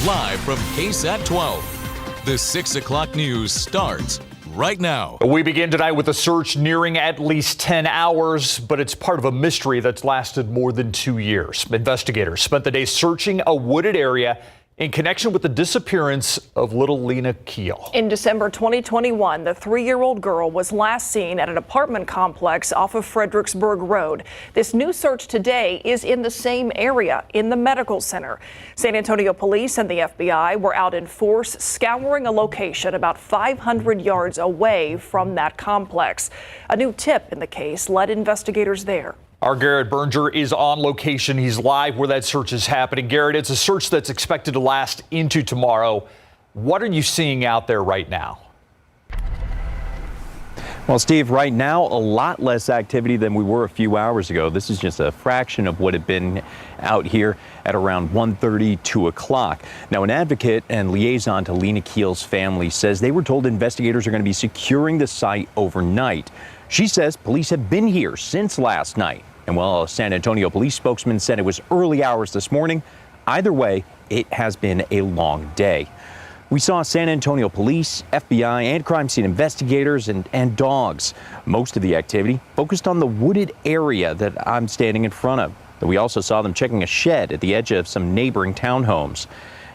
Live from KSAT 12. The 6 o'clock news starts right now. We begin tonight with a search nearing at least 10 hours, but it's part of a mystery that's lasted more than 2 years. Investigators spent the day searching a wooded area in connection with the disappearance of little Lena Keel. In December 2021, the 3-year-old girl was last seen at an apartment complex off of Fredericksburg Road. This new search today is in the same area, in the medical center. San Antonio police and the FBI were out in force scouring a location about 500 yards away from that complex. A new tip in the case led investigators there. Our Garrett Berger is on location. He's live where that search is happening. Garrett, it's a search that's expected to last into tomorrow. What are you seeing out there right now? Well, Steve, right now, a lot less activity than we were a few hours ago. This is just a fraction of what had been out here at around 1:30, 2 o'clock. Now, an advocate and liaison to Lena Keel's family says they were told investigators are going to be securing the site overnight. She says police have been here since last night. And while a San Antonio police spokesman said it was early hours this morning, either way, it has been a long day. We saw San Antonio police, FBI, and crime scene investigators and dogs. Most of the activity focused on the wooded area that I'm standing in front of. We also saw them checking a shed at the edge of some neighboring townhomes.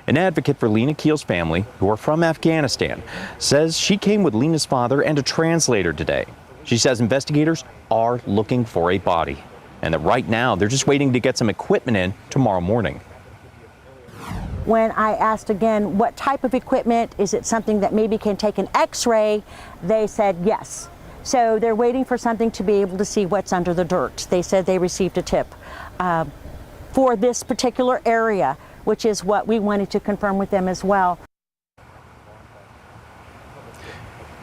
An advocate for Lena Keel's family, who are from Afghanistan, says she came with Lena's father and a translator today. She says investigators are looking for a body and that right now they're just waiting to get some equipment in tomorrow morning. When I asked again, what type of equipment, is it something that maybe can take an x-ray? They said yes. So they're waiting for something to be able to see what's under the dirt. They said they received a tip for this particular area, which is what we wanted to confirm with them as well.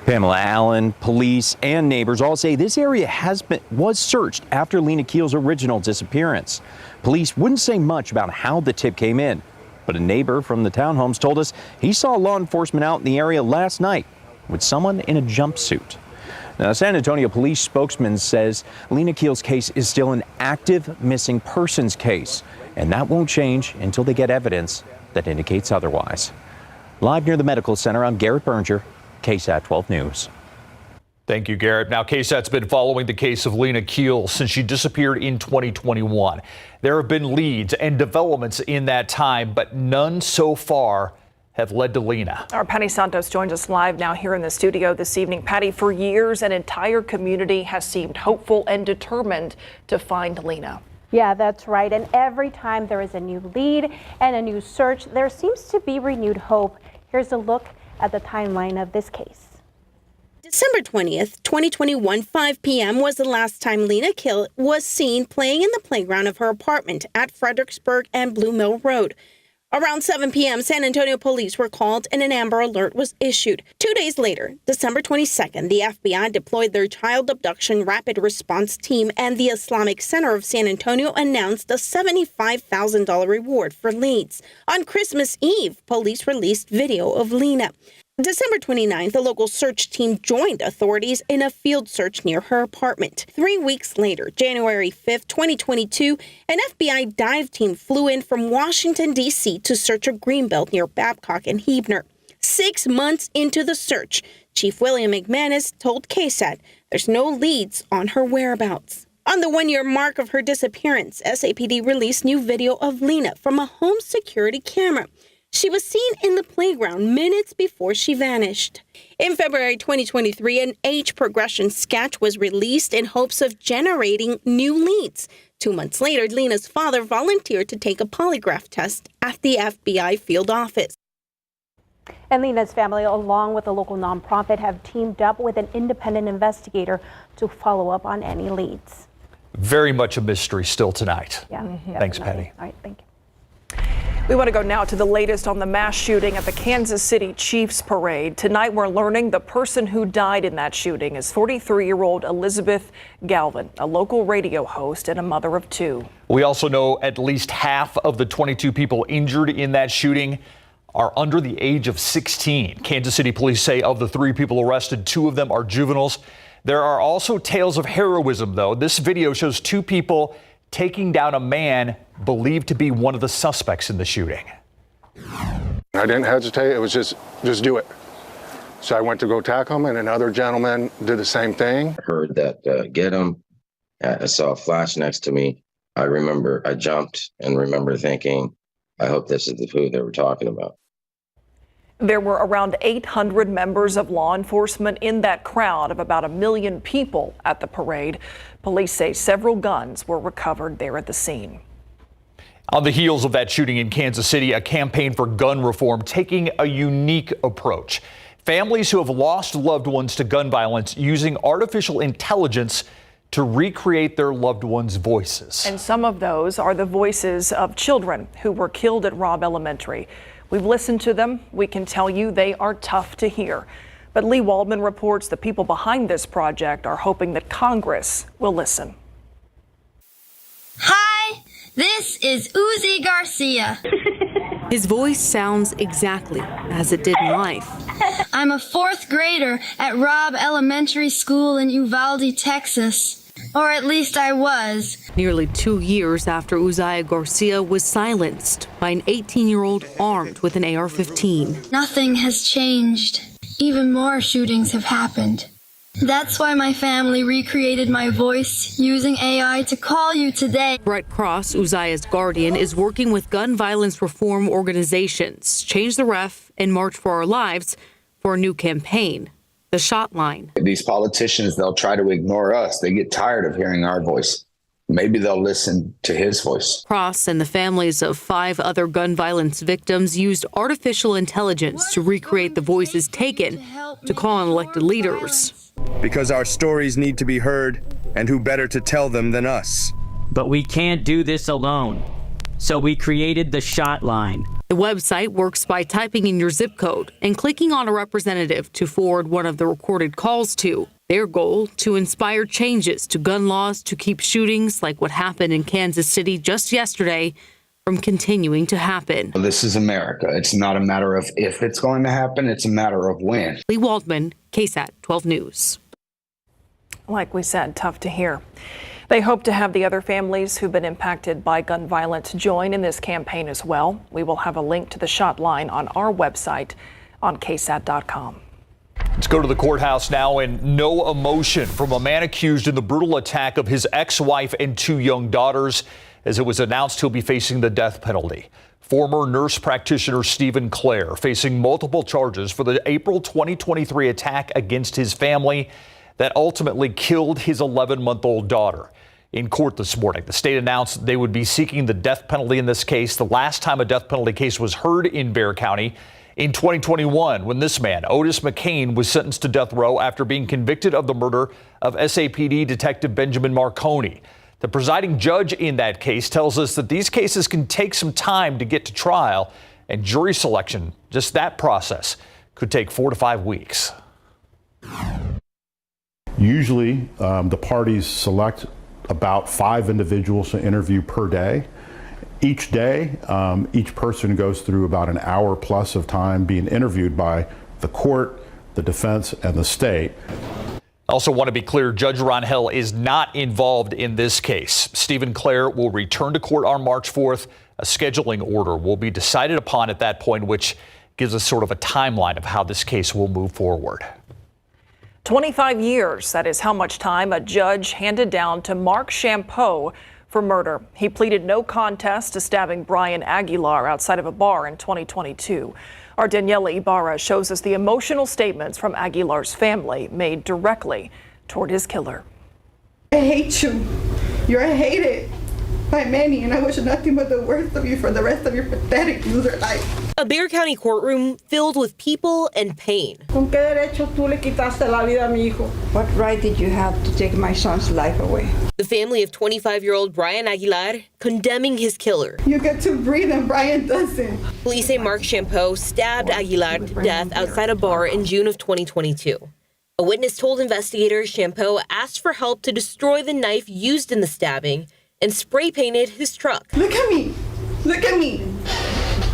Pamela Allen, police, and neighbors all say this area was searched after Lena Keel's original disappearance. Police wouldn't say much about how the tip came in, but a neighbor from the townhomes told us he saw law enforcement out in the area last night with someone in a jumpsuit. Now, San Antonio police spokesman says Lena Keel's case is still an active missing persons case, and that won't change until they get evidence that indicates otherwise. Live near the medical center, I'm Garrett Berger, KSAT 12 News. Thank you, Garrett. Now, KSAT's been following the case of Lena Keel since she disappeared in 2021. There have been leads and developments in that time, but none so far have led to Lena. Our Patty Santos joins us live now here in the studio this evening. Patty, for years, an entire community has seemed hopeful and determined to find Lena. Yeah, that's right. And every time there is a new lead and a new search, there seems to be renewed hope. Here's a look at the timeline of this case. December 20th, 2021, 5 p.m. was the last time Lena Keel was seen playing in the playground of her apartment at Fredericksburg and Blue Mill Road. Around 7 p.m., San Antonio police were called and an Amber Alert was issued. 2 days later, December 22nd, the FBI deployed their child abduction rapid response team, and the Islamic Center of San Antonio announced a $75,000 reward for leads. On Christmas Eve, police released video of Lena. December 29th, the local search team joined authorities in a field search near her apartment. 3 weeks later, January 5th, 2022, an FBI dive team flew in from Washington, D.C. to search a greenbelt near Babcock and Huebner. 6 months into the search, Chief William McManus told KSAT there's no leads on her whereabouts. On the 1-year mark of her disappearance, SAPD released new video of Lena from a home security camera. She was seen in the playground minutes before she vanished. In February 2023, an age progression sketch was released in hopes of generating new leads. 2 months later, Lena's father volunteered to take a polygraph test at the FBI field office. And Lena's family, along with a local nonprofit, have teamed up with an independent investigator to follow up on any leads. Very much a mystery still tonight. Yeah. Thanks, Patty. All right, thank you. We want to go now to the latest on the mass shooting at the Kansas City Chiefs Parade. Tonight, we're learning the person who died in that shooting is 43-year-old Elizabeth Galvin, a local radio host and a mother of 2. We also know at least half of the 22 people injured in that shooting are under the age of 16. Kansas City police say of the 3 people arrested, 2 of them are juveniles. There are also tales of heroism, though. This video shows 2 people taking down a man believed to be one of the suspects in the shooting. I didn't hesitate. It was just do it. So I went to go tackle him, and another gentleman did the same thing. I heard that get him. I saw a flash next to me. I remember I jumped and remember thinking, I hope this is the food they were talking about. There were around 800 members of law enforcement in that crowd of about 1 million people at the parade. Police say several guns were recovered there at the scene. On the heels of that shooting in Kansas City, a campaign for gun reform taking a unique approach. Families who have lost loved ones to gun violence using artificial intelligence to recreate their loved ones' voices. And some of those are the voices of children who were killed at Robb Elementary. We've listened to them. We can tell you they are tough to hear. But Lee Waldman reports the people behind this project are hoping that Congress will listen. Hi, this is Uzi Garcia. His voice sounds exactly as it did in life. I'm a 4th grader at Robb Elementary School in Uvalde, Texas. Or at least I was. Nearly 2 years after Uzziah Garcia was silenced by an 18-year-old armed with an AR-15. Nothing has changed. Even more shootings have happened. That's why my family recreated my voice using AI to call you today. Brett Cross, Uzziah's guardian, is working with gun violence reform organizations, Change the Ref and March for Our Lives, for a new campaign, The Shot Line. These politicians, they'll try to ignore us. They get tired of hearing our voice. Maybe they'll listen to his voice. Cross and the families of 5 other gun violence victims used artificial intelligence to recreate the voices taken to call on elected leaders. Because our stories need to be heard, and who better to tell them than us? But we can't do this alone. So we created the Shot Line. The website works by typing in your zip code and clicking on a representative to forward one of the recorded calls to. Their goal, to inspire changes to gun laws to keep shootings like what happened in Kansas City just yesterday from continuing to happen. This is America. It's not a matter of if it's going to happen, it's a matter of when. Lee Waldman, KSAT 12 News. Like we said, tough to hear. They hope to have the other families who've been impacted by gun violence join in this campaign as well. We will have a link to the Shot Line on our website on KSAT.com. Let's go to the courthouse now, and no emotion from a man accused in the brutal attack of his ex-wife and 2 young daughters, as it was announced he'll be facing the death penalty. Former nurse practitioner Stephen Clare facing multiple charges for the April 2023 attack against his family that ultimately killed his 11-month-old daughter. In court this morning, the state announced they would be seeking the death penalty in this case. The last time a death penalty case was heard in Bexar County in 2021, when this man, Otis McCain, was sentenced to death row after being convicted of the murder of SAPD Detective Benjamin Marconi. The presiding judge in that case tells us that these cases can take some time to get to trial, and jury selection, just that process, could take 4 to 5 weeks. Usually, the parties select about 5 individuals to interview per day. Each day, each person goes through about an hour plus of time being interviewed by the court, the defense, and the state. I also want to be clear, Judge Ron Hill is not involved in this case. Stephen Clare will return to court on March 4th. A scheduling order will be decided upon at that point, which gives us sort of a timeline of how this case will move forward. 25 years, that is how much time a judge handed down to Mark Champeau for murder. He pleaded no contest to stabbing Brian Aguilar outside of a bar in 2022. Our Daniela Ibarra shows us the emotional statements from Aguilar's family made directly toward his killer. I hate you. You're hated by many, and I wish nothing but the worst of you for the rest of your pathetic loser life. A Bexar County courtroom filled with people and pain. ¿Con qué derecho tú le quitaste la vida a mi hijo? What right did you have to take my son's life away? The family of 25-year-old Brian Aguilar condemning his killer. You get to breathe and Brian doesn't. Police say Mark Champeau stabbed Aguilar to death outside a bar in June of 2022. A witness told investigators Champeau asked for help to destroy the knife used in the stabbing and spray painted his truck. Look at me. Look at me.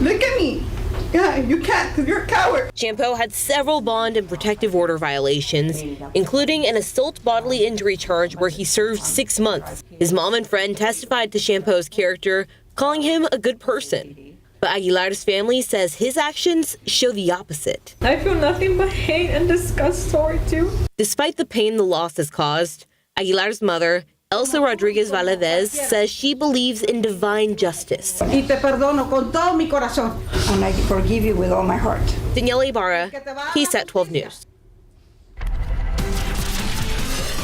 Look at me. Yeah, you can't because you're a coward. Champeau had several bond and protective order violations, including an assault bodily injury charge where he served 6 months. His mom and friend testified to Champeau's character, calling him a good person. But Aguilar's family says his actions show the opposite. I feel nothing but hate and disgust toward you. Despite the pain the loss has caused, Aguilar's mother, Elsa Rodriguez Valadez, says she believes in divine justice. Y te perdono con todo mi corazón. And I forgive you with all my heart. Danielle Ibarra, KSAT 12 News.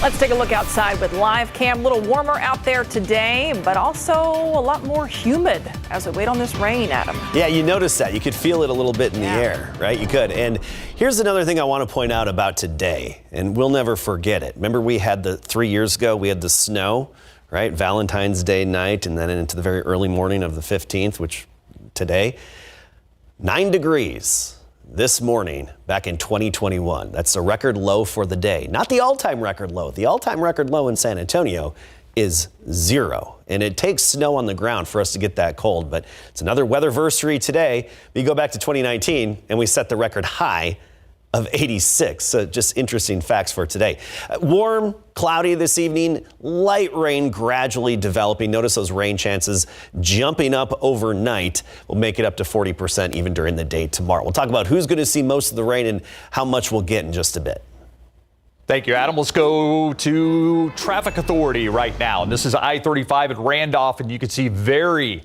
Let's take a look outside with live cam. A little warmer out there today, but also a lot more humid as we wait on this rain, Adam. Yeah, you noticed that. You could feel it a little bit in the air, right? You could. And here's another thing I want to point out about today, and we'll never forget it. Remember we had 3 years ago, we had the snow, right? Valentine's Day night, and then into the very early morning of the 15th, which today, 9 degrees. This morning, back in 2021, that's a record low for the day. Not the all-time record low. The all-time record low in San Antonio is 0. And it takes snow on the ground for us to get that cold. But it's another weatherversary today. We go back to 2019 and we set the record high of 86. So just interesting facts for today. Warm, cloudy this evening, light rain gradually developing. Notice those rain chances jumping up overnight. We'll make it up to 40% even during the day tomorrow. We'll talk about who's going to see most of the rain and how much we'll get in just a bit. Thank you, Adam. Let's go to traffic authority right now. And this is I-35 at Randolph, and you can see very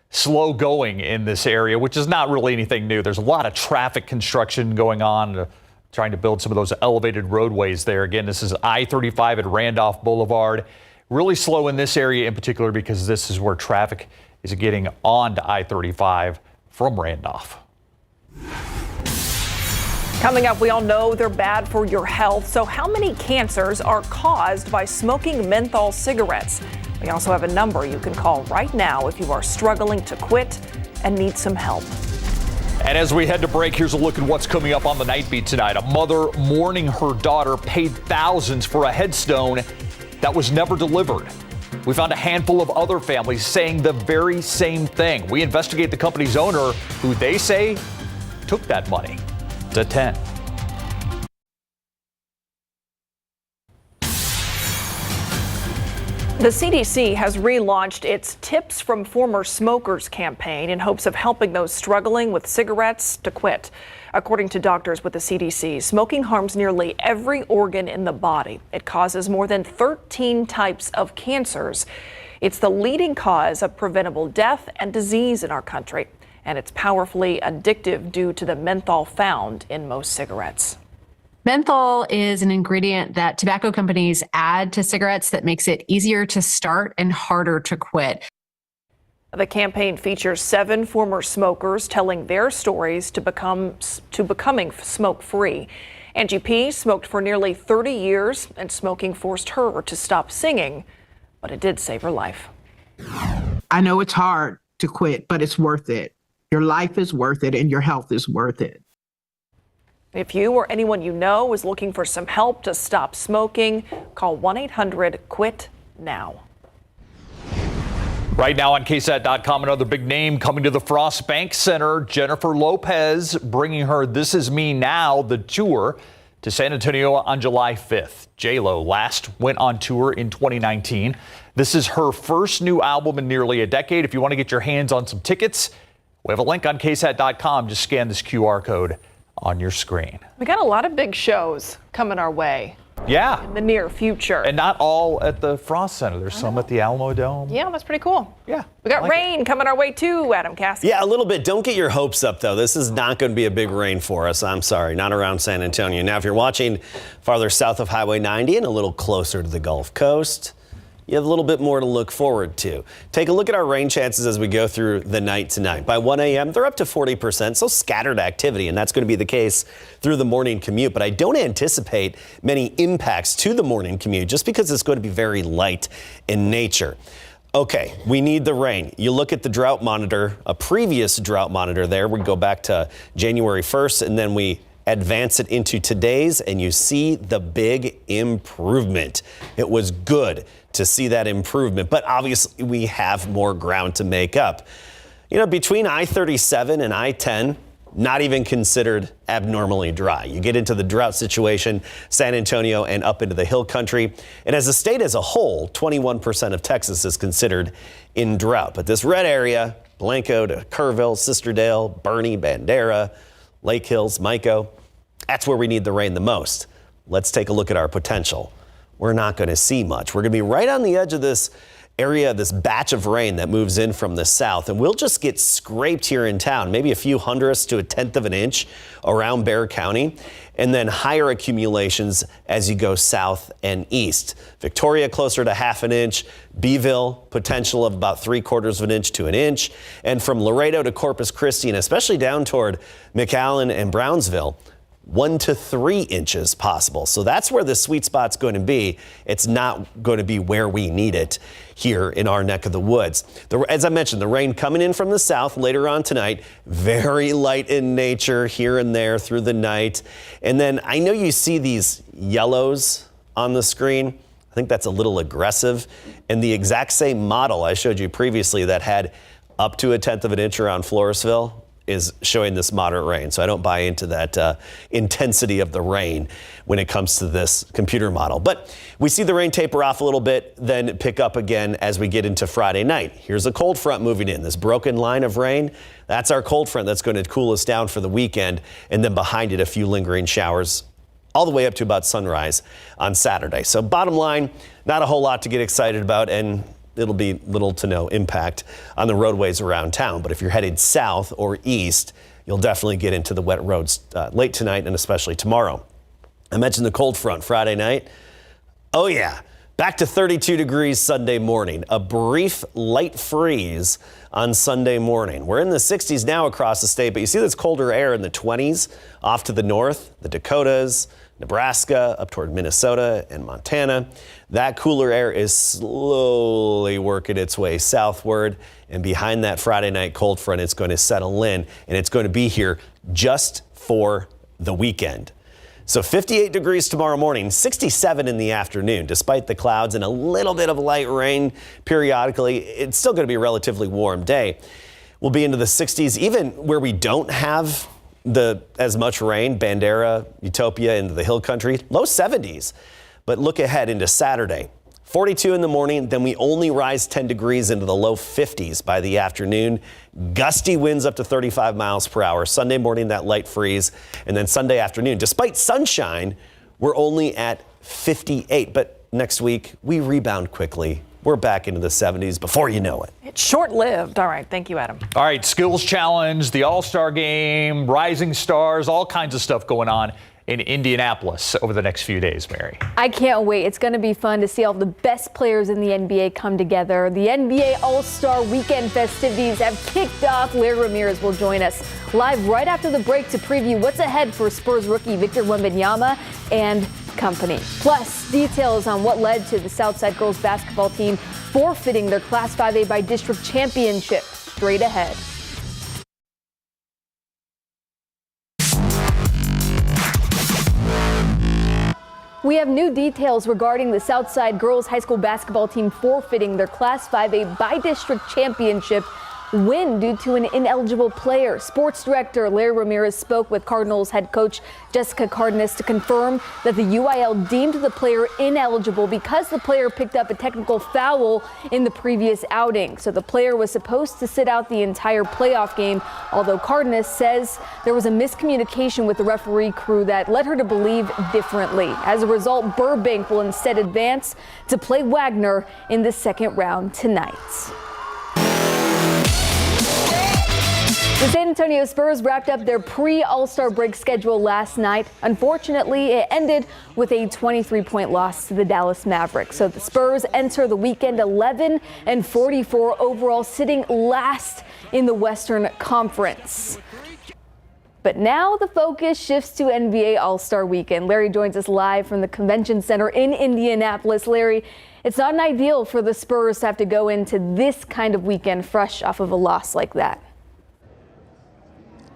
slow going in this area, which is not really anything new. There's a lot of traffic construction going on, trying to build some of those elevated roadways there. Again, this is I-35 at Randolph Boulevard. Really slow in this area in particular because this is where traffic is getting onto I-35 from Randolph. Coming up, we all know they're bad for your health. So how many cancers are caused by smoking menthol cigarettes? We also have a number you can call right now if you are struggling to quit and need some help. And as we head to break, here's a look at what's coming up on the Night Beat tonight. A mother mourning her daughter paid thousands for a headstone that was never delivered. We found a handful of other families saying the very same thing. We investigate the company's owner, who they say took that money. To 10. The CDC has relaunched its Tips from Former Smokers campaign in hopes of helping those struggling with cigarettes to quit. According to doctors with the CDC, smoking harms nearly every organ in the body. It causes more than 13 types of cancers. It's the leading cause of preventable death and disease in our country, and it's powerfully addictive due to the menthol found in most cigarettes. Menthol is an ingredient that tobacco companies add to cigarettes that makes it easier to start and harder to quit. The campaign features 7 former smokers telling their stories to becoming smoke-free. Angie P. smoked for nearly 30 years, and smoking forced her to stop singing, but it did save her life. I know it's hard to quit, but it's worth it. Your life is worth it, and your health is worth it. If you or anyone you know is looking for some help to stop smoking, call 1-800-QUIT-NOW. Right now on KSAT.com, another big name coming to the Frost Bank Center. Jennifer Lopez bringing her This Is Me Now, the tour, to San Antonio on July 5th. J-Lo last went on tour in 2019. This is her first new album in nearly a decade. If you want to get your hands on some tickets, we have a link on KSAT.com. Just scan this QR code on your screen. We got a lot of big shows coming our way. Yeah. In the near future. And not all at the Frost Center. There's some at the Alamo Dome. Yeah, that's pretty cool. Yeah. We got rain coming our way too, Adam Cassidy. Yeah, a little bit. Don't get your hopes up, though. This is not going to be a big rain for us. I'm sorry, not around San Antonio. Now, if you're watching farther south of Highway 90 and a little closer to the Gulf Coast, you have a little bit more to look forward to. Take a look at our rain chances as we go through the night tonight. By 1 a.m., they're up to 40%, so scattered activity, and that's going to be the case through the morning commute. But I don't anticipate many impacts to the morning commute just because it's going to be very light in nature. Okay, we need the rain. You look at the drought monitor, a previous drought monitor there. We go back to January 1st, and then we advance it into today's, and you see the big improvement. It was good to see that improvement, but obviously we have more ground to make up. You know, between I-37 and I-10, not even considered abnormally dry. You get into the drought situation, San Antonio and up into the hill country. And as a state as a whole, 21% of Texas is considered in drought. But this red area, Blanco to Kerrville, Sisterdale, Bernie, Bandera, Lake Hills, Mico. That's where we need the rain the most. Let's take a look at our potential. We're not going to see much. We're going to be right on the edge of this area, this batch of rain that moves in from the south, and we'll just get scraped here in town, maybe a few hundredths to a tenth of an inch around Bexar County, and then higher accumulations as you go south and east. Victoria closer to half an inch, Beeville potential of about 3/4 of an inch to an inch, and from Laredo to Corpus Christi, and especially down toward McAllen and Brownsville, 1 to 3 inches possible. So that's where the sweet spot's going to be. It's not going to be where we need it here in our neck of the woods. As I mentioned, the rain coming in from the south later on tonight, very light in nature here and there through the night. And then I know you see these yellows on the screen. I think that's a little aggressive. And the exact same model I showed you previously that had up to a tenth of an inch around Floresville is showing this moderate rain. So I don't buy into that intensity of the rain when it comes to this computer model. But we see the rain taper off a little bit, then pick up again as we get into Friday night. Here's a cold front moving in. This broken line of rain, that's our cold front that's going to cool us down for the weekend. And then behind it, a few lingering showers all the way up to about sunrise on Saturday. So bottom line, not a whole lot to get excited about, and it'll be little to no impact on the roadways around town. But if you're headed south or east, you'll definitely get into the wet roads late tonight and especially tomorrow. I mentioned the cold front Friday night. Oh yeah, back to 32 degrees Sunday morning. A brief light freeze on Sunday morning. We're in the 60s now across the state, but you see this colder air in the 20s off to the north, the Dakotas, Nebraska, up toward Minnesota and Montana. That cooler air is slowly working its way southward, and behind that Friday night cold front, it's going to settle in, and it's going to be here just for the weekend. So 58 degrees tomorrow morning, 67 in the afternoon. Despite the clouds and a little bit of light rain periodically, it's still going to be a relatively warm day. We'll be into the 60s, even where we don't have as much rain, Bandera, Utopia, into the hill country, low 70s. But look ahead into Saturday, 42 in the morning, then we only rise 10 degrees into the low 50s by the afternoon. Gusty winds up to 35 miles per hour. Sunday morning, that light freeze. And then Sunday afternoon, despite sunshine, we're only at 58. But next week, we rebound quickly. We're back into the 70s before you know it. It's short-lived. All right. Thank you, Adam. All right. Skills Challenge, the All-Star Game, Rising Stars, all kinds of stuff going on in Indianapolis over the next few days, Mary. I can't wait. It's going to be fun to see all the best players in the NBA come together. The NBA All-Star Weekend festivities have kicked off. Larry Ramirez will join us live right after the break to preview what's ahead for Spurs rookie Victor Wembanyama and company. Plus, details on what led to the Southside girls basketball team forfeiting their Class 5A by district championship. Straight ahead. We have new details regarding the Southside girls high school basketball team forfeiting their Class 5A by district championship win due to an ineligible player. Sports director Larry Ramirez spoke with Cardinals head coach Jessica Cardenas to confirm that the UIL deemed the player ineligible because the player picked up a technical foul in the previous outing. So the player was supposed to sit out the entire playoff game, although Cardenas says there was a miscommunication with the referee crew that led her to believe differently. As a result, Burbank will instead advance to play Wagner in the second round tonight. The San Antonio Spurs wrapped up their pre-All-Star break schedule last night. Unfortunately, it ended with a 23-point loss to the Dallas Mavericks. So the Spurs enter the weekend 11-44 overall, sitting last in the Western Conference. But now the focus shifts to NBA All-Star Weekend. Larry joins us live from the Convention Center in Indianapolis. Larry, it's not an ideal for the Spurs to have to go into this kind of weekend fresh off of a loss like that.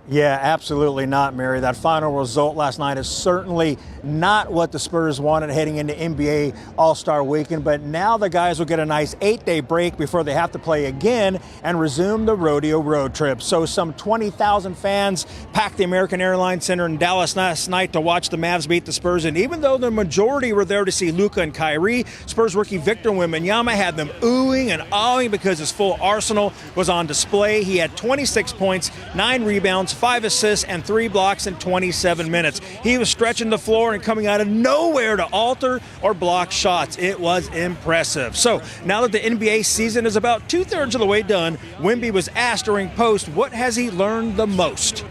Yeah, absolutely not, Mary. That final result last night is certainly not what the Spurs wanted heading into NBA All-Star Weekend, but now the guys will get a nice 8-day break before they have to play again and resume the rodeo road trip. So some 20,000 fans packed the American Airlines Center in Dallas last night to watch the Mavs beat the Spurs, and even though the majority were there to see Luka and Kyrie, Spurs rookie Victor Wembanyama had them oohing and awing because his full arsenal was on display. He had 26 points, 9 rebounds, 5 assists, and 3 blocks in 27 minutes. He was stretching the floor and coming out of nowhere to alter or block shots. It was impressive. So now that the NBA season is about 2/3 of the way done, Wemby was asked during post, what has he learned the most?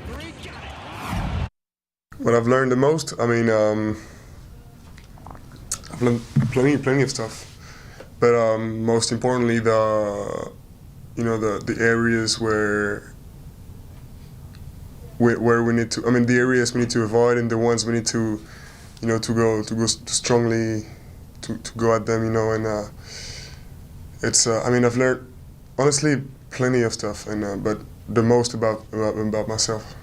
What I've learned the most? I mean, I've learned plenty of stuff. But most importantly, the areas where we need to, the areas we need to avoid and the ones we need to, to go strongly, to go at them, and it's, I've learned, honestly, plenty of stuff, and but the most about myself.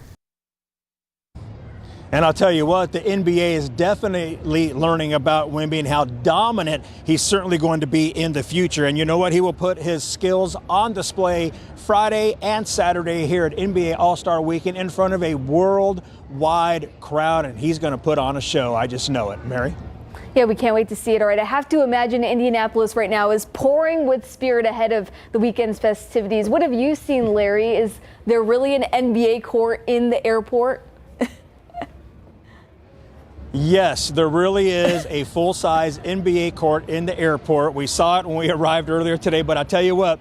And I'll tell you what, the NBA is definitely learning about Wemby and how dominant he's certainly going to be in the future. And you know what? He will put his skills on display Friday and Saturday here at NBA All-Star Weekend in front of a worldwide crowd, and he's going to put on a show. I just know it. Mary? Yeah, we can't wait to see it. All right, I have to imagine Indianapolis right now is pouring with spirit ahead of the weekend's festivities. What have you seen, Larry? Is there really an NBA court in the airport? Yes, there really is a full-size NBA court in the airport. We saw it when we arrived earlier today, but I tell you what,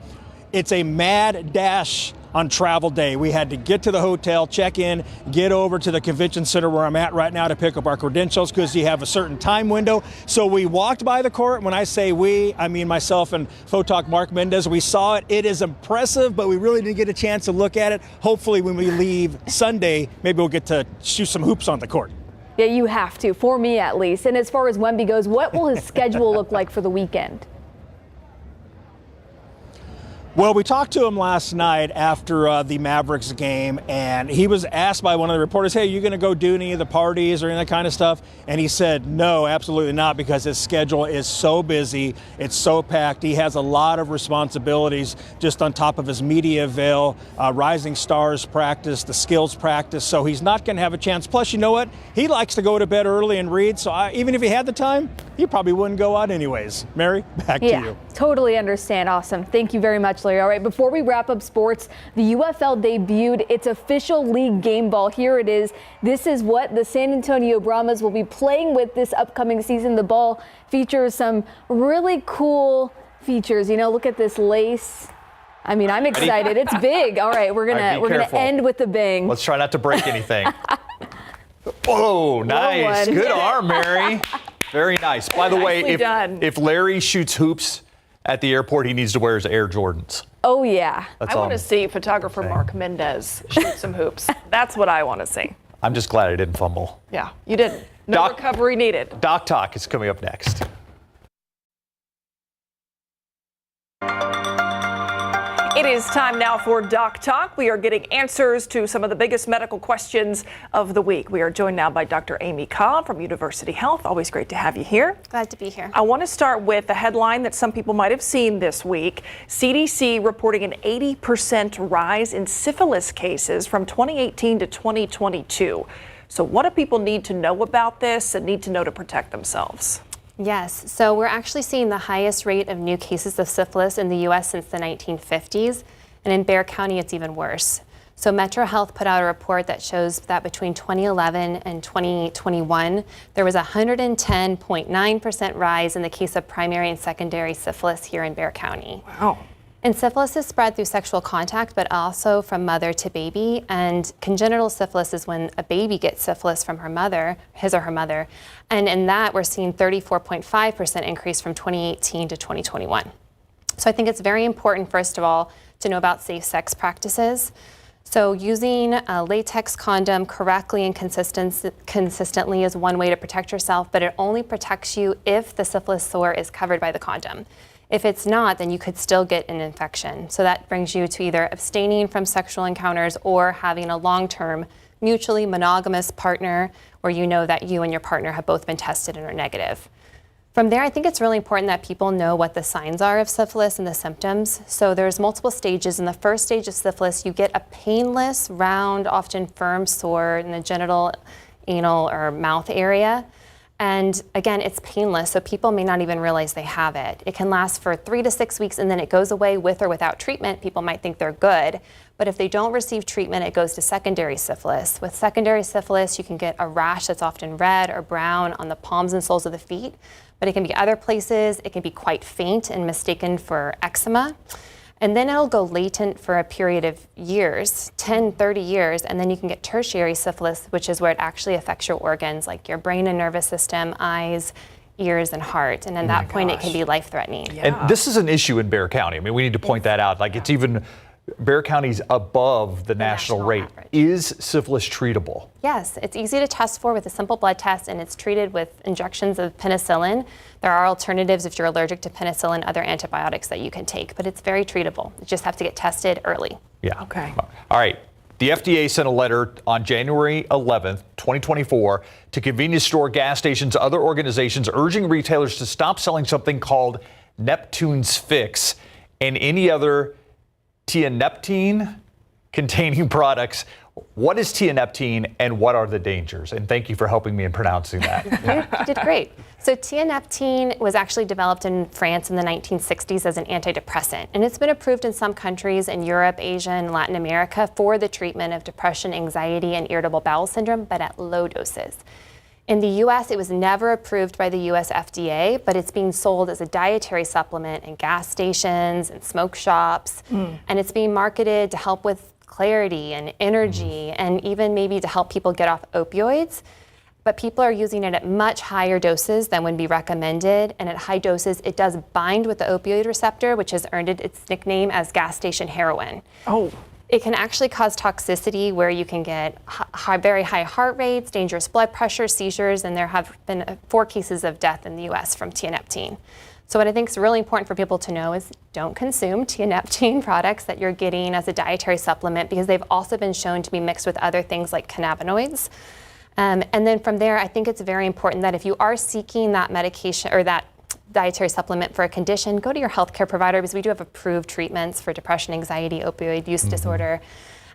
it's a mad dash on travel day. We had to get to the hotel, check in, get over to the convention center where I'm at right now to pick up our credentials because you have a certain time window. So we walked by the court. When I say we, I mean myself and Photalk Mark Mendez. We saw it. It is impressive, but we really didn't get a chance to look at it. Hopefully when we leave Sunday, maybe we'll get to shoot some hoops on the court. Yeah, you have to, for me at least. And as far as Wemby goes, what will his schedule look like for the weekend? Well, we talked to him last night after the Mavericks game, and he was asked by one of the reporters, hey, are you going to go do any of the parties or any of that kind of stuff? And he said, no, absolutely not, because his schedule is so busy. It's so packed. He has a lot of responsibilities just on top of his media veil, Rising Stars practice, the skills practice. So he's not going to have a chance. Plus, you know what? He likes to go to bed early and read. So even if he had the time, he probably wouldn't go out anyways. Mary, back to you. Totally understand. Awesome. Thank you very much, Larry. All right, before we wrap up sports, the UFL debuted its official league game ball. Here it is. This is what the San Antonio Brahmas will be playing with this upcoming season. The ball features some really cool features. You know, look at this lace. I mean, I'm excited. It's big. All right, we're gonna end with a bang. Let's try not to break anything. Whoa, nice. Good arm, Mary. Very nice. By the way, if Larry shoots hoops at the airport, he needs to wear his Air Jordans. Oh, yeah. I want to see photographer Mark Mendez shoot some hoops. That's what I want to see. I'm just glad I didn't fumble. Yeah, you didn't. No recovery needed. Doc Talk is coming up next. It is time now for Doc Talk. We are getting answers to some of the biggest medical questions of the week. We are joined now by Dr. Amy Cobb from University Health. Always great to have you here. Glad to be here. I want to start with a headline that some people might have seen this week. CDC reporting an 80% rise in syphilis cases from 2018 to 2022. So what do people need to know about this and need to know to protect themselves? Yes, so we're actually seeing the highest rate of new cases of syphilis in the U.S. since the 1950s, and in Bexar County it's even worse. So Metro Health put out a report that shows that between 2011 and 2021, there was a 110.9% rise in the case of primary and secondary syphilis here in Bexar County. Wow. And syphilis is spread through sexual contact, but also from mother to baby. And congenital syphilis is when a baby gets syphilis from her mother, his or her mother. And in that, we're seeing 34.5% increase from 2018 to 2021. So I think it's very important, first of all, to know about safe sex practices. So using a latex condom correctly and consistently is one way to protect yourself, but it only protects you if the syphilis sore is covered by the condom. If it's not, then you could still get an infection. So that brings you to either abstaining from sexual encounters or having a long-term mutually monogamous partner where you know that you and your partner have both been tested and are negative. From there, I think it's really important that people know what the signs are of syphilis and the symptoms. So there's multiple stages. In the first stage of syphilis, you get a painless, round, often firm sore in the genital, anal, or mouth area. And again, it's painless, so people may not even realize they have it. It can last for 3 to 6 weeks and then it goes away with or without treatment. People might think they're good, but if they don't receive treatment, it goes to secondary syphilis. With secondary syphilis, you can get a rash that's often red or brown on the palms and soles of the feet, but it can be other places. It can be quite faint and mistaken for eczema. And then it'll go latent for a period of years, 10, 30 years, and then you can get tertiary syphilis, which is where it actually affects your organs like your brain and nervous system, eyes, ears, and heart. And at that point, it can be life-threatening. Yeah. And this is an issue in Bexar County. I mean, we need to point that out. Like, it's even Bexar County's above the national rate. Average. Is syphilis treatable? Yes, it's easy to test for with a simple blood test, and it's treated with injections of penicillin. There are alternatives if you're allergic to penicillin, other antibiotics that you can take, but it's very treatable. You just have to get tested early. Yeah. Okay. All right. The FDA sent a letter on January 11th, 2024, to convenience store, gas stations, other organizations urging retailers to stop selling something called Neptune's Fix and any other tianeptine containing products. What is tianeptine and what are the dangers? And thank you for helping me in pronouncing that. You did great. So tianeptine was actually developed in France in the 1960s as an antidepressant, and it's been approved in some countries in Europe, Asia, and Latin America for the treatment of depression, anxiety, and irritable bowel syndrome, but at low doses. In the U.S., it was never approved by the U.S. FDA, but it's being sold as a dietary supplement in gas stations and smoke shops, and it's being marketed to help with clarity and energy and even maybe to help people get off opioids. But people are using it at much higher doses than would be recommended, and at high doses, it does bind with the opioid receptor, which has earned it its nickname as gas station heroin. Oh. It can actually cause toxicity where you can get very high heart rates, dangerous blood pressure, seizures, and there have been 4 cases of death in the U.S. from tianeptine. So what I think is really important for people to know is don't consume tianeptine products that you're getting as a dietary supplement because they've also been shown to be mixed with other things like cannabinoids. And then from there, I think it's very important that if you are seeking that medication or that dietary supplement for a condition, go to your healthcare provider because we do have approved treatments for depression, anxiety, opioid use disorder.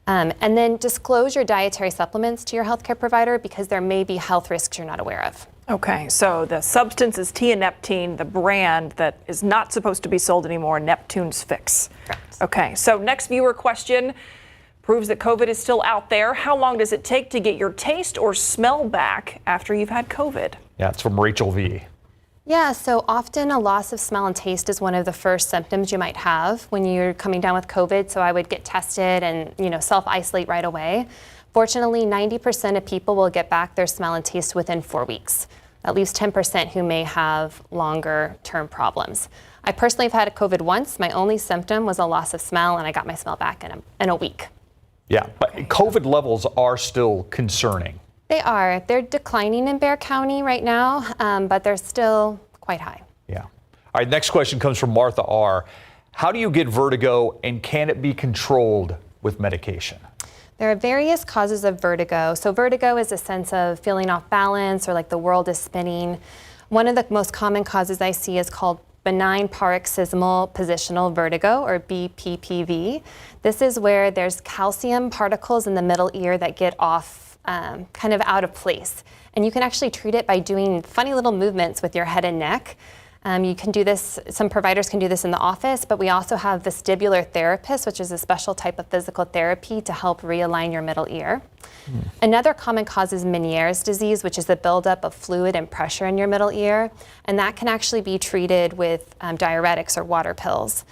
And then disclose your dietary supplements to your healthcare provider because there may be health risks you're not aware of. Okay, so the substance is tianeptine, the brand that is not supposed to be sold anymore, Neptune's Fix. Correct. Okay, so next viewer question proves that COVID is still out there. How long does it take to get your taste or smell back after you've had COVID? Yeah, it's from Rachel V. Yeah, so often a loss of smell and taste is one of the first symptoms you might have when you're coming down with COVID. So I would get tested and, self-isolate right away. Fortunately, 90% of people will get back their smell and taste within 4 weeks. At least 10% who may have longer term problems. I personally have had COVID once. My only symptom was a loss of smell and I got my smell back in a week. Yeah, but COVID levels are still concerning. They are. They're declining in Bexar County right now, but they're still quite high. Yeah. All right, next question comes from Martha R. How do you get vertigo and can it be controlled with medication? There are various causes of vertigo. So vertigo is a sense of feeling off balance or like the world is spinning. One of the most common causes I see is called benign paroxysmal positional vertigo, or BPPV. This is where there's calcium particles in the middle ear that get off kind of out of place. And you can actually treat it by doing funny little movements with your head and neck. You can do this, some providers can do this in the office, but we also have vestibular therapists, which is a special type of physical therapy to help realign your middle ear. Another common cause is Meniere's disease, which is the buildup of fluid and pressure in your middle ear, and that can actually be treated with diuretics or water pills.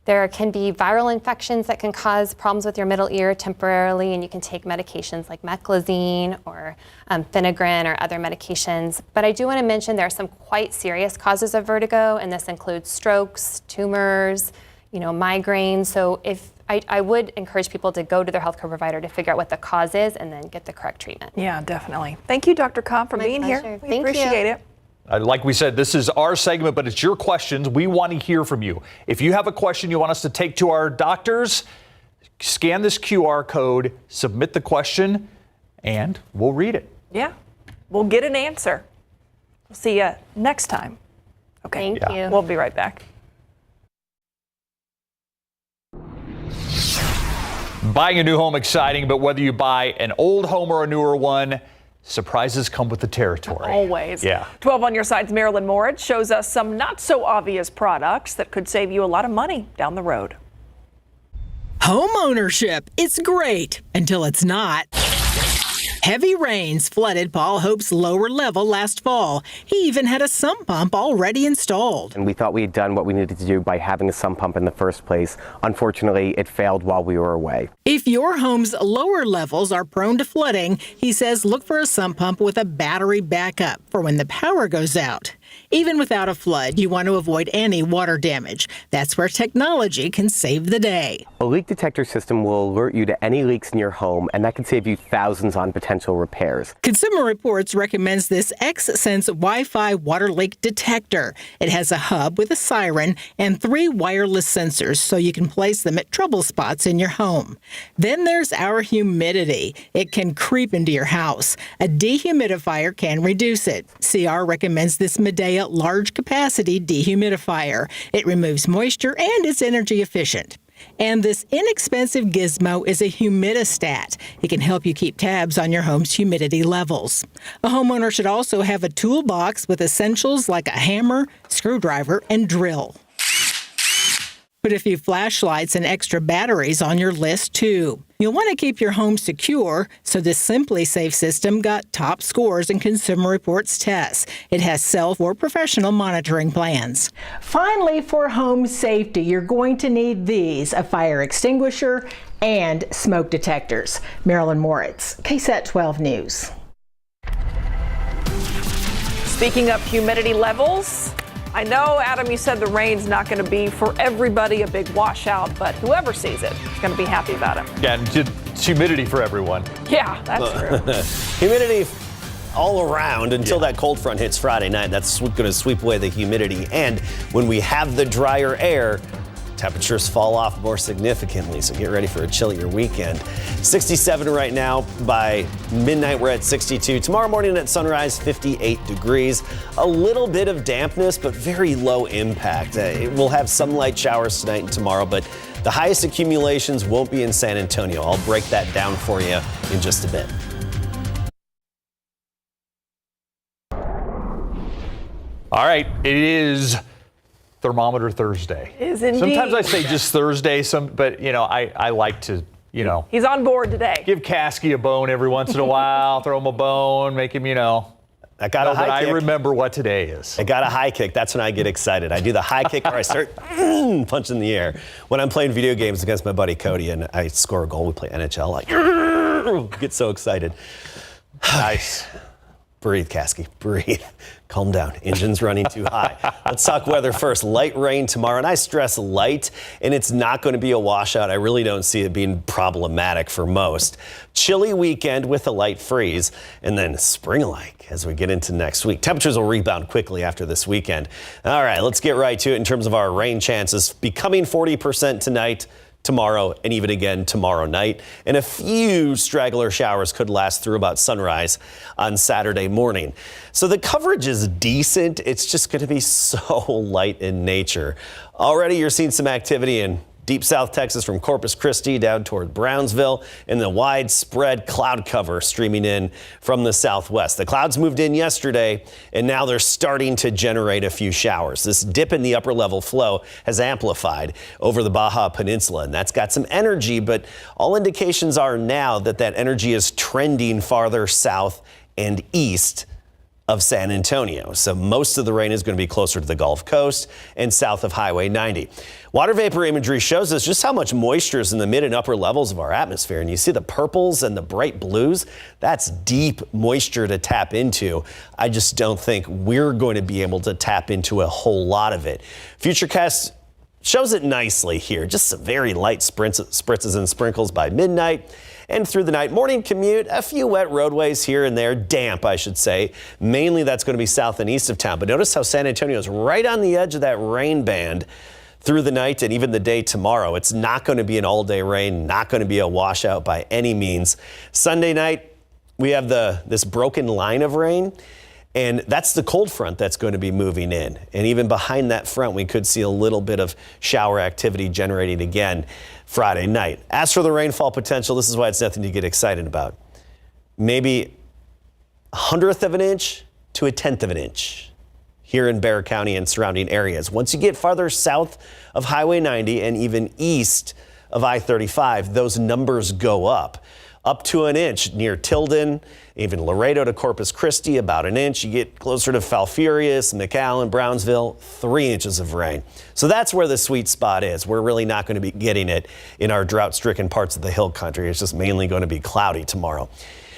There can be viral infections that can cause problems with your middle ear temporarily, and you can take medications like meclizine or Phenagrin or other medications. But I do want to mention there are some quite serious causes of vertigo, and this includes strokes, tumors, migraines. So I would encourage people to go to their healthcare provider to figure out what the cause is and then get the correct treatment. Yeah, definitely. Thank you, Dr. Cobb, for being here. Thank you. Appreciate it. Like we said, this is our segment, but it's your questions. We want to hear from you. If you have a question you want us to take to our doctors, scan this QR code, submit the question, and we'll read it. Yeah, we'll get an answer. We'll see you next time. Okay. Thank you. We'll be right back. Buying a new home exciting, but whether you buy an old home or a newer one, surprises come with the territory. Always. Yeah. 12 on your side's Marilyn Moritz shows us some not so obvious products that could save you a lot of money down the road. Home ownership, it's great until it's not. Heavy rains flooded Paul Hope's lower level last fall. He even had a sump pump already installed. And we thought we had done what we needed to do by having a sump pump in the first place. Unfortunately, it failed while we were away. If your home's lower levels are prone to flooding, he says look for a sump pump with a battery backup for when the power goes out. Even without a flood, you want to avoid any water damage. That's where technology can save the day. A leak detector system will alert you to any leaks in your home, and that can save you thousands on potential repairs. Consumer Reports recommends this XSense Wi-Fi water leak detector. It has a hub with a siren and 3 wireless sensors so you can place them at trouble spots in your home. Then there's our humidity. It can creep into your house. A dehumidifier can reduce it. CR recommends this Medea large capacity dehumidifier. It removes moisture and is energy efficient. And this inexpensive gizmo is a humidistat. It can help you keep tabs on your home's humidity levels. A homeowner should also have a toolbox with essentials like a hammer, screwdriver, and drill. Put a few flashlights and extra batteries on your list, too. You'll want to keep your home secure, so this Simply Safe system got top scores in Consumer Reports tests. It has self or professional monitoring plans. Finally, for home safety, you're going to need these: a fire extinguisher and smoke detectors. Marilyn Moritz, KSAT 12 News. Speaking of humidity levels, I know, Adam, you said the rain's not going to be for everybody a big washout, but whoever sees it is going to be happy about it. Yeah, and it's humidity for everyone. Yeah, that's true. Humidity all around until that cold front hits Friday night. That's going to sweep away the humidity. And when we have the drier air, temperatures fall off more significantly, so get ready for a chillier weekend. 67 right now. By midnight, we're at 62. Tomorrow morning at sunrise, 58 degrees. A little bit of dampness, but very low impact. We'll have some light showers tonight and tomorrow, but the highest accumulations won't be in San Antonio. I'll break that down for you in just a bit. All right, it is Thermometer Thursday. Is indeed. Sometimes I say just Thursday, but I like to, He's on board today. Give Caskey a bone every once in a while, throw him a bone, make him, I got a high kick. I remember what today is. I got a high kick. That's when I get excited. I do the high kick where I start punching the air. When I'm playing video games against my buddy Cody and I score a goal, we play NHL, I get so excited. Nice. Breathe, Caskey, breathe. Calm down. Engine's running too high. Let's talk weather first. Light rain tomorrow, and I stress light, and it's not going to be a washout. I really don't see it being problematic for most. Chilly weekend with a light freeze, and then spring-like as we get into next week. Temperatures will rebound quickly after this weekend. All right, let's get right to it in terms of our rain chances. Becoming 40% tonight, tomorrow, and even again tomorrow night. And a few straggler showers could last through about sunrise on Saturday morning. So the coverage is decent. It's just going to be so light in nature. Already you're seeing some activity in deep South Texas from Corpus Christi down toward Brownsville, and the widespread cloud cover streaming in from the southwest. The clouds moved in yesterday, and now they're starting to generate a few showers. This dip in the upper level flow has amplified over the Baja Peninsula, and that's got some energy, but all indications are now that that energy is trending farther south and east of San Antonio. So most of the rain is going to be closer to the Gulf Coast and south of Highway 90. Water vapor imagery shows us just how much moisture is in the mid and upper levels of our atmosphere. And you see the purples and the bright blues. That's deep moisture to tap into. I just don't think we're going to be able to tap into a whole lot of it. Futurecast shows it nicely here. Just some very light spritzes and sprinkles by midnight. and through the night. Morning commute, a few wet roadways here and there, damp, I should say. Mainly that's going to be south and east of town. But notice how San Antonio is right on the edge of that rain band through the night and even the day tomorrow. It's not going to be an all-day rain, not going to be a washout by any means. Sunday night, we have this broken line of rain, and that's the cold front that's going to be moving in. And even behind that front, we could see a little bit of shower activity generating again Friday night. As for the rainfall potential, this is why it's nothing to get excited about. Maybe 1/100th of an inch to 1/10th of an inch here in Bexar County and surrounding areas. Once you get farther south of Highway 90 and even east of I-35, those numbers go up to an inch near Tilden, even Laredo to Corpus Christi, about an inch. You get closer to Falfurrias, McAllen, Brownsville, 3 inches of rain. So that's where the sweet spot is. We're really not going to be getting it in our drought-stricken parts of the hill country. It's just mainly going to be cloudy tomorrow.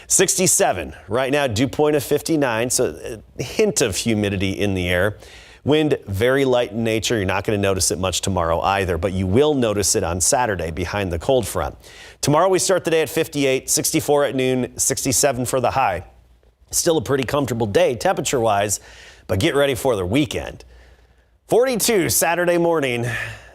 67 right now, dew point of 59, so a hint of humidity in the air. Wind very light in nature. You're not going to notice it much tomorrow either, but you will notice it on Saturday behind the cold front. Tomorrow we start the day at 58, 64 at noon, 67 for the high. Still a pretty comfortable day temperature-wise, but get ready for the weekend. 42 Saturday morning,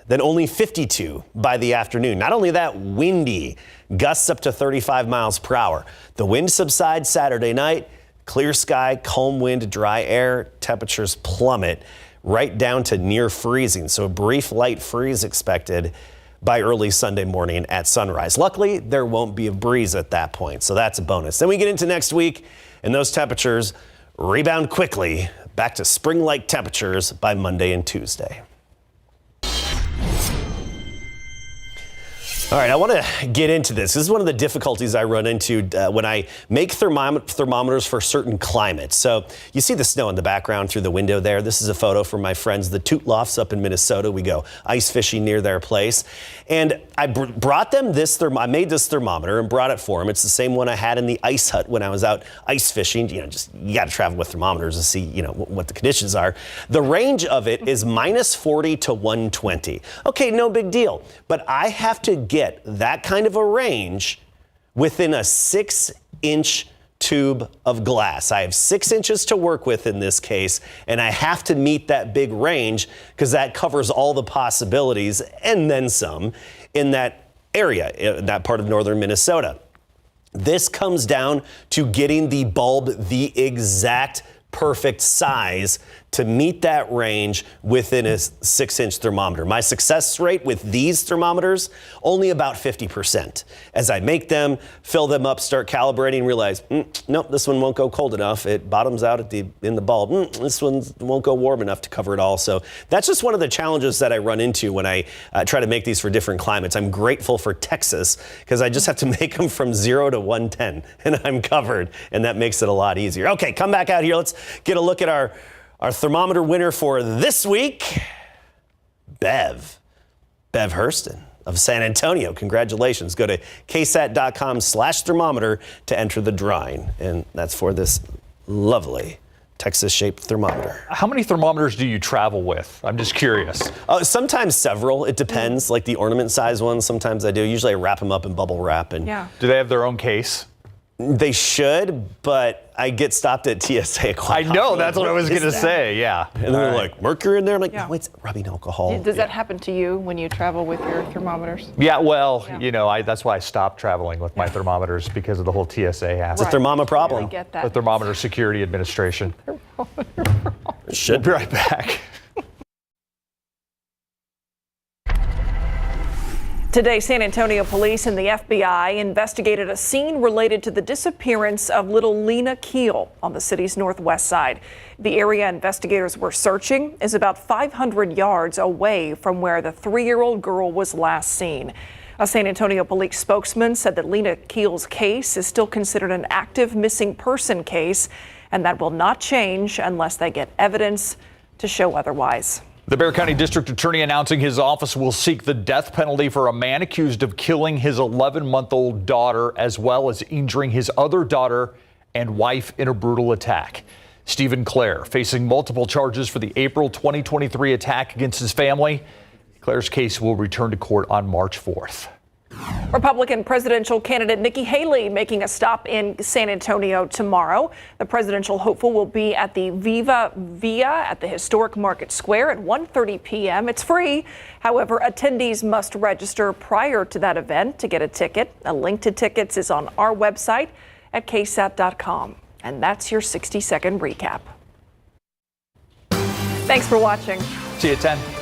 then only 52 by the afternoon. Not only that, windy, gusts up to 35 miles per hour. The wind subsides Saturday night. Clear sky, calm wind, dry air, temperatures plummet right down to near freezing. So a brief light freeze expected by early Sunday morning at sunrise. Luckily, there won't be a breeze at that point, so that's a bonus. Then we get into next week, and those temperatures rebound quickly back to spring-like temperatures by Monday and Tuesday. All right, I want to get into this. This is one of the difficulties I run into when I make thermometers for certain climates. So you see the snow in the background through the window there. This is a photo from my friends, the Tootlofts up in Minnesota. We go ice fishing near their place. And I brought them this I made this thermometer and brought it for them. It's the same one I had in the ice hut when I was out ice fishing. You got to travel with thermometers to see, what the conditions are. The range of it is -40 to 120. Okay, no big deal. But I have to get that kind of a range within a 6-inch tube of glass. I have 6 inches to work with in this case, and I have to meet that big range because that covers all the possibilities and then some in that area, in that part of northern Minnesota. This comes down to getting the bulb the exact perfect size to meet that range within a 6-inch thermometer. My success rate with these thermometers, only about 50%. As I make them, fill them up, start calibrating, realize, nope, this one won't go cold enough. It bottoms out in the bulb. This one won't go warm enough to cover it all. So that's just one of the challenges that I run into when I try to make these for different climates. I'm grateful for Texas because I just have to make them from 0 to 110 and I'm covered, and that makes it a lot easier. Okay, come back out here. Let's get a look at our thermometer winner for this week, Bev Hurston of San Antonio. Congratulations. Go to ksat.com/thermometer to enter the drawing. And that's for this lovely Texas-shaped thermometer. How many thermometers do you travel with? I'm just curious. Sometimes several. It depends. Like the ornament size ones, sometimes I do. Usually I wrap them up in bubble wrap. And yeah. Do they have their own case? They should, but I get stopped at TSA quite I know, that's what I was going to say, yeah. And they're like, mercury in there? I'm like, no, it's rubbing alcohol. Does that happen to you when you travel with your thermometers? Yeah, well, that's why I stopped traveling with my thermometers because of the whole TSA hassle. It's a thermometer problem. I get that. The Thermometer Security Administration. Should be right back. Today, San Antonio police and the FBI investigated a scene related to the disappearance of little Lena Keel on the city's northwest side. The area investigators were searching is about 500 yards away from where the 3-year-old girl was last seen. A San Antonio police spokesman said that Lena Keel's case is still considered an active missing person case, and that will not change unless they get evidence to show otherwise. The Bexar County District Attorney announcing his office will seek the death penalty for a man accused of killing his 11-month-old daughter as well as injuring his other daughter and wife in a brutal attack. Stephen Clare facing multiple charges for the April 2023 attack against his family. Clare's case will return to court on March 4th. Republican presidential candidate Nikki Haley making a stop in San Antonio tomorrow. The presidential hopeful will be at the Viva Via at the historic Market Square at 1:30 p.m. It's free. However, attendees must register prior to that event to get a ticket. A link to tickets is on our website at KSAT.com. And that's your 60-second recap. Thanks for watching. See you at 10.